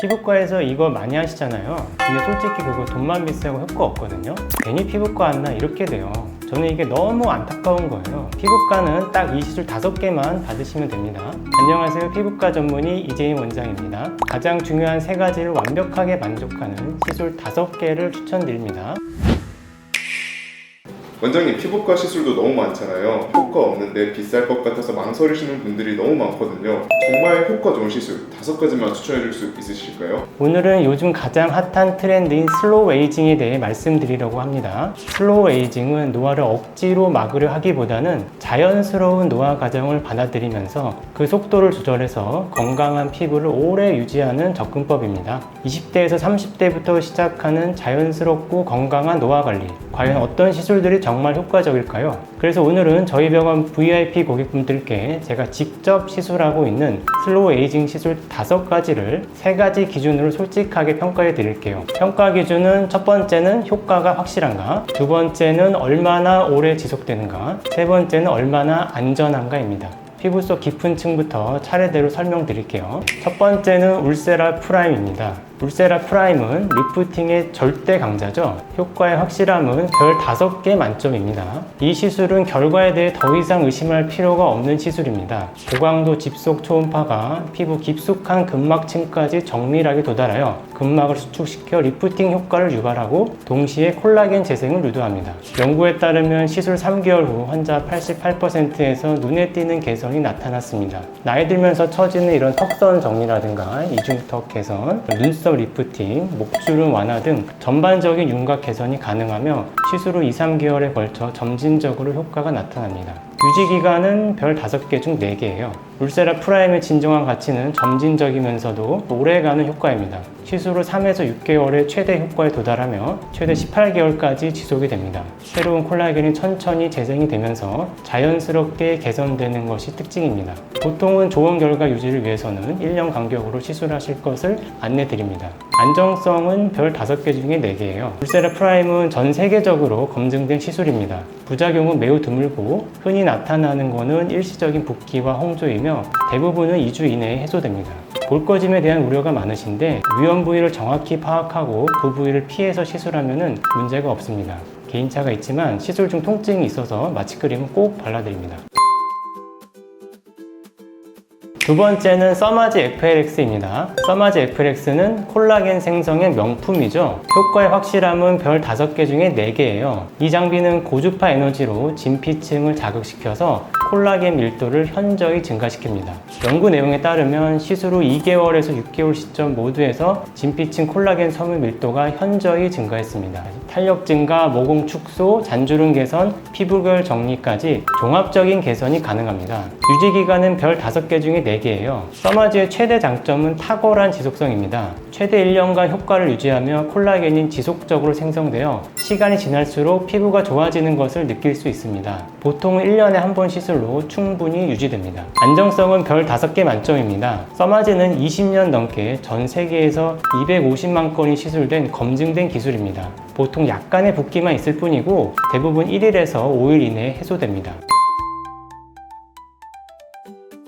피부과에서 이거 많이 하시잖아요. 근데 솔직히 그거 돈만 비싸고 효과 없거든요. 괜히 피부과 왔나 이렇게 돼요. 저는 이게 너무 안타까운 거예요. 피부과는 딱 이 시술 5개만 받으시면 됩니다. 안녕하세요. 피부과 전문의 이재임 원장입니다. 가장 중요한 3가지를 완벽하게 만족하는 시술 5개를 추천드립니다. 원장님, 피부과 시술도 너무 많잖아요. 효과 없는데 비쌀 것 같아서 망설이시는 분들이 너무 많거든요. 정말 효과 좋은 시술 5가지만 추천해 줄 수 있으실까요? 오늘은 요즘 가장 핫한 트렌드인 슬로우 에이징에 대해 말씀드리려고 합니다. 슬로우 에이징은 노화를 억지로 막으려 하기보다는 자연스러운 노화 과정을 받아들이면서 그 속도를 조절해서 건강한 피부를 오래 유지하는 접근법입니다. 20대에서 30대부터 시작하는 자연스럽고 건강한 노화 관리. 과연 어떤 시술들이 정말 효과적일까요? 그래서 오늘은 저희 병원 VIP 고객분들께 제가 직접 시술하고 있는 슬로우 에이징 시술 5가지를 3가지 기준으로 솔직하게 평가해 드릴게요. 평가 기준은 첫 번째는 효과가 확실한가, 두 번째는 얼마나 오래 지속되는가, 세 번째는 얼마나 안전한가입니다. 피부 속 깊은 층부터 차례대로 설명드릴게요. 첫 번째는 울세라 프라임입니다. 울세라 프라임은 리프팅의 절대 강자죠. 효과의 확실함은 별 5개 만점입니다. 이 시술은 결과에 대해 더 이상 의심할 필요가 없는 시술입니다. 고강도 집속 초음파가 피부 깊숙한 근막층까지 정밀하게 도달하여 근막을 수축시켜 리프팅 효과를 유발하고 동시에 콜라겐 재생을 유도합니다. 연구에 따르면 시술 3개월 후 환자 88%에서 눈에 띄는 개선이 나타났습니다. 나이 들면서 처지는 이런 턱선 정리라든가 이중턱 개선, 눈썹 리프팅, 목주름 완화 등 전반적인 윤곽 개선이 가능하며 시술 후 2-3개월에 걸쳐 점진적으로 효과가 나타납니다. 유지기간은 별 5개 중 4개예요. 울세라 프라임의 진정한 가치는 점진적이면서도 오래가는 효과입니다. 시술 후 3에서 6개월의 최대 효과에 도달하며 최대 18개월까지 지속이 됩니다. 새로운 콜라겐이 천천히 재생이 되면서 자연스럽게 개선되는 것이 특징입니다. 보통은 좋은 결과 유지를 위해서는 1년 간격으로 시술하실 것을 안내드립니다. 안정성은 별 5개 중에 4개예요. 울세라 프라임은 전 세계적으로 검증된 시술입니다. 부작용은 매우 드물고 흔히 나타나는 것은 일시적인 붓기와 홍조이며 대부분은 2주 이내에 해소됩니다. 볼거짐에 대한 우려가 많으신데 위험 부위를 정확히 파악하고 그 부위를 피해서 시술하면 문제가 없습니다. 개인차가 있지만 시술 중 통증이 있어서 마취크림은 꼭 발라드립니다. 두 번째는 써마지 FLX입니다. 써마지 FLX는 콜라겐 생성의 명품이죠. 효과의 확실함은 별 5개 중에 4개예요. 이 장비는 고주파 에너지로 진피층을 자극시켜서 콜라겐 밀도를 현저히 증가시킵니다. 연구 내용에 따르면 시술 후 2개월에서 6개월 시점 모두에서 진피층 콜라겐 섬유 밀도가 현저히 증가했습니다. 탄력 증가, 모공 축소, 잔주름 개선, 피부결 정리까지 종합적인 개선이 가능합니다. 유지기간은 별 5개 중에 4개예요. 써마지의 최대 장점은 탁월한 지속성입니다. 최대 1년간 효과를 유지하며 콜라겐이 지속적으로 생성되어 시간이 지날수록 피부가 좋아지는 것을 느낄 수 있습니다. 보통 1년에 한 번 시술로 충분히 유지됩니다. 안정성은 별 5개 만점입니다. 써마지는 20년 넘게 전 세계에서 250만 건이 시술된 검증된 기술입니다. 보통 약간의 붓기만 있을 뿐이고 대부분 1일에서 5일 이내에 해소됩니다.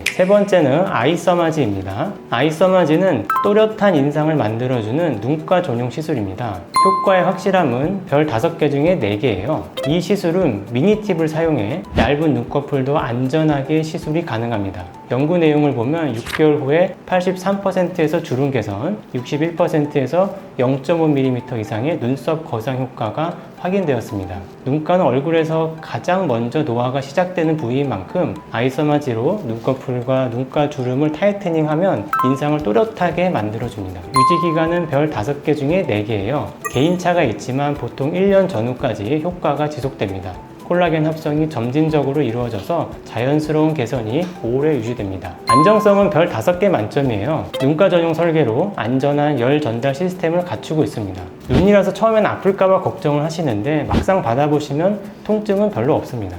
세 번째는 아이써마지입니다. 아이써마지는 또렷한 인상을 만들어주는 눈가 전용 시술입니다. 효과의 확실함은 별 5개 중에 4개예요. 이 시술은 미니팁을 사용해 얇은 눈꺼풀도 안전하게 시술이 가능합니다. 연구 내용을 보면 6개월 후에 83%에서 주름 개선, 61%에서 0.5mm 이상의 눈썹 거상 효과가 확인되었습니다. 눈가는 얼굴에서 가장 먼저 노화가 시작되는 부위인 만큼 아이써마지로 눈꺼풀과 눈가 주름을 타이트닝하면 인상을 또렷하게 만들어줍니다. 유지기간은 별 5개 중에 4개예요. 개인차가 있지만 보통 1년 전후까지 효과가 지속됩니다. 콜라겐 합성이 점진적으로 이루어져서 자연스러운 개선이 오래 유지됩니다. 안정성은 별 5개 만점이에요. 눈가 전용 설계로 안전한 열 전달 시스템을 갖추고 있습니다. 눈이라서 처음엔 아플까봐 걱정을 하시는데 막상 받아보시면 통증은 별로 없습니다.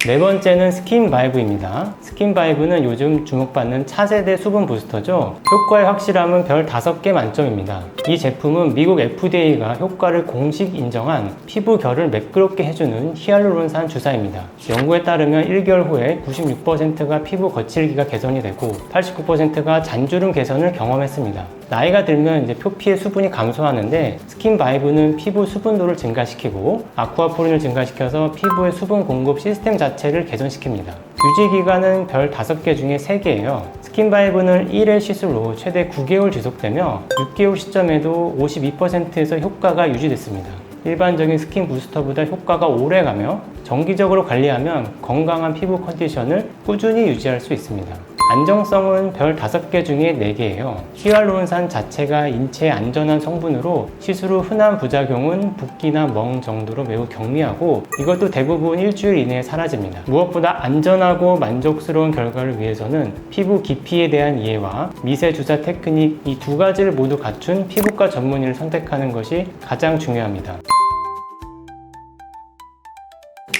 네 번째는 스킨바이브입니다. 스킨바이브는 요즘 주목받는 차세대 수분 부스터죠. 효과의 확실함은 별 5개 만점입니다. 이 제품은 미국 FDA가 효과를 공식 인정한 피부 결을 매끄럽게 해주는 히알루론산 주사입니다. 연구에 따르면 1개월 후에 96%가 피부 거칠기가 개선이 되고 89%가 잔주름 개선을 경험했습니다. 나이가 들면 이제 표피의 수분이 감소하는데 스킨바이브는 피부 수분도를 증가시키고 아쿠아포린을 증가시켜서 피부의 수분 공급 시스템 자체를 개선시킵니다. 유지기간은 별 5개 중에 3개예요. 스킨바이브는 1회 시술로 최대 9개월 지속되며 6개월 시점에도 52%에서 효과가 유지됐습니다. 일반적인 스킨 부스터보다 효과가 오래가며 정기적으로 관리하면 건강한 피부 컨디션을 꾸준히 유지할 수 있습니다. 안정성은 별 5개 중에 4개예요. 히알루론산 자체가 인체에 안전한 성분으로 시술 후 흔한 부작용은 붓기나 멍 정도로 매우 경미하고 이것도 대부분 일주일 이내에 사라집니다. 무엇보다 안전하고 만족스러운 결과를 위해서는 피부 깊이에 대한 이해와 미세 주사 테크닉 이 2가지를 모두 갖춘 피부과 전문의를 선택하는 것이 가장 중요합니다.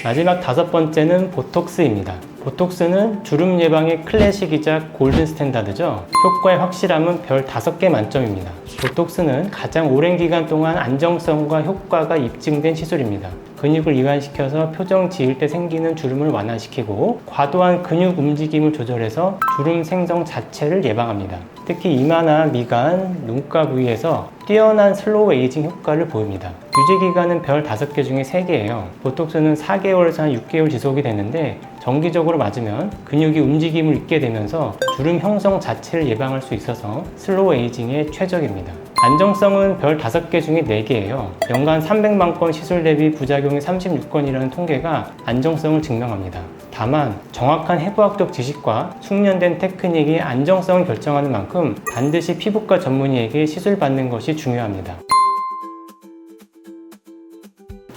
마지막 5번째는 보톡스입니다. 보톡스는 주름 예방의 클래식이자 골든 스탠다드죠. 효과의 확실함은 별 5개 만점입니다. 보톡스는 가장 오랜 기간 동안 안정성과 효과가 입증된 시술입니다. 근육을 이완시켜서 표정 지을 때 생기는 주름을 완화시키고 과도한 근육 움직임을 조절해서 주름 생성 자체를 예방합니다. 특히 이마나 미간, 눈가 부위에서 뛰어난 슬로우 에이징 효과를 보입니다. 유지기간은 별 5개 중에 3개예요. 보톡스는 4개월에서 한 6개월 지속이 되는데 정기적으로 맞으면 근육이 움직임을 잊게 되면서 주름 형성 자체를 예방할 수 있어서 슬로우 에이징에 최적입니다. 안정성은 별 5개 중에 4개예요. 연간 300만 건 시술 대비 부작용이 36건이라는 통계가 안정성을 증명합니다. 다만 정확한 해부학적 지식과 숙련된 테크닉이 안정성을 결정하는 만큼 반드시 피부과 전문의에게 시술받는 것이 중요합니다.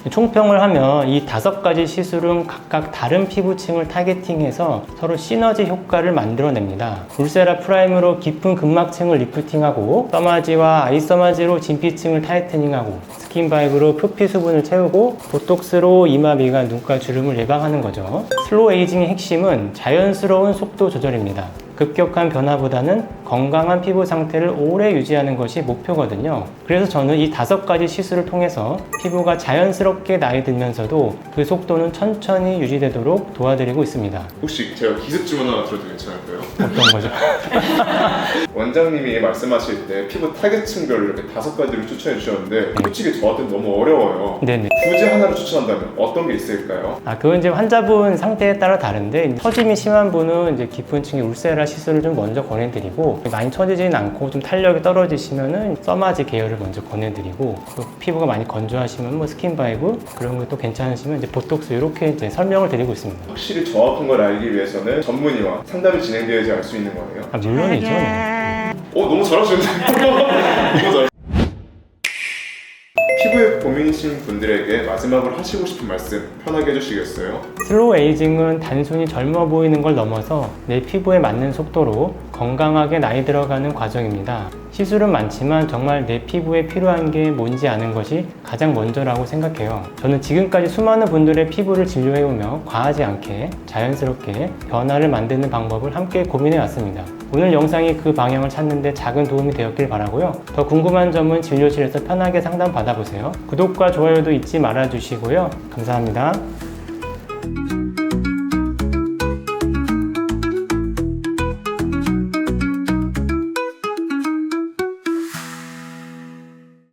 총평을 하면 이 5가지 시술은 각각 다른 피부층을 타겟팅해서 서로 시너지 효과를 만들어냅니다. 울세라 프라임으로 깊은 근막층을 리프팅하고 써마지와 아이써마지로 진피층을 타이트닝하고 스킨바이브로 표피 수분을 채우고 보톡스로 이마, 미간, 눈가 주름을 예방하는 거죠. 슬로우 에이징의 핵심은 자연스러운 속도 조절입니다. 급격한 변화보다는 건강한 피부 상태를 오래 유지하는 것이 목표거든요. 그래서 저는 이 5가지 시술을 통해서 피부가 자연스럽게 나이 들면서도 그 속도는 천천히 유지되도록 도와드리고 있습니다. 혹시 제가 기습 질문 하나 드려도 괜찮을까요? 어떤 거죠? 원장님이 말씀하실 때 피부 타겟층별로 이렇게 5가지를 추천해 주셨는데 솔직히 저한테는 너무 어려워요. 네네. 굳이 하나를 추천한다면 어떤 게 있을까요? 그건 이제 환자분 상태에 따라 다른데 처짐이 심한 분은 이제 깊은 층의 울세라 시술을 좀 먼저 권해드리고 많이 처지지는 않고 좀 탄력이 떨어지시면은 써마지 계열을 먼저 권해드리고 또 피부가 많이 건조하시면 뭐 스킨바이브 그런 것도 괜찮으시면 이제 보톡스 이렇게 이제 설명을 드리고 있습니다. 확실히 정확한 걸 알기 위해서는 전문의와 상담이 진행되어야지 알 수 있는 거예요. 물론이죠. 네. 너무 잘하시는데? 너무 잘. 피부에 고민이신 분들에게 마지막으로 하시고 싶은 말씀 편하게 해주시겠어요? 슬로우 에이징은 단순히 젊어 보이는 걸 넘어서 내 피부에 맞는 속도로 건강하게 나이 들어가는 과정입니다. 시술은 많지만 정말 내 피부에 필요한 게 뭔지 아는 것이 가장 먼저라고 생각해요. 저는 지금까지 수많은 분들의 피부를 진료해오며 과하지 않게 자연스럽게 변화를 만드는 방법을 함께 고민해 왔습니다. 오늘 영상이 그 방향을 찾는데 작은 도움이 되었길 바라고요. 더 궁금한 점은 진료실에서 편하게 상담 받아보세요. 구독과 좋아요도 잊지 말아주시고요. 감사합니다.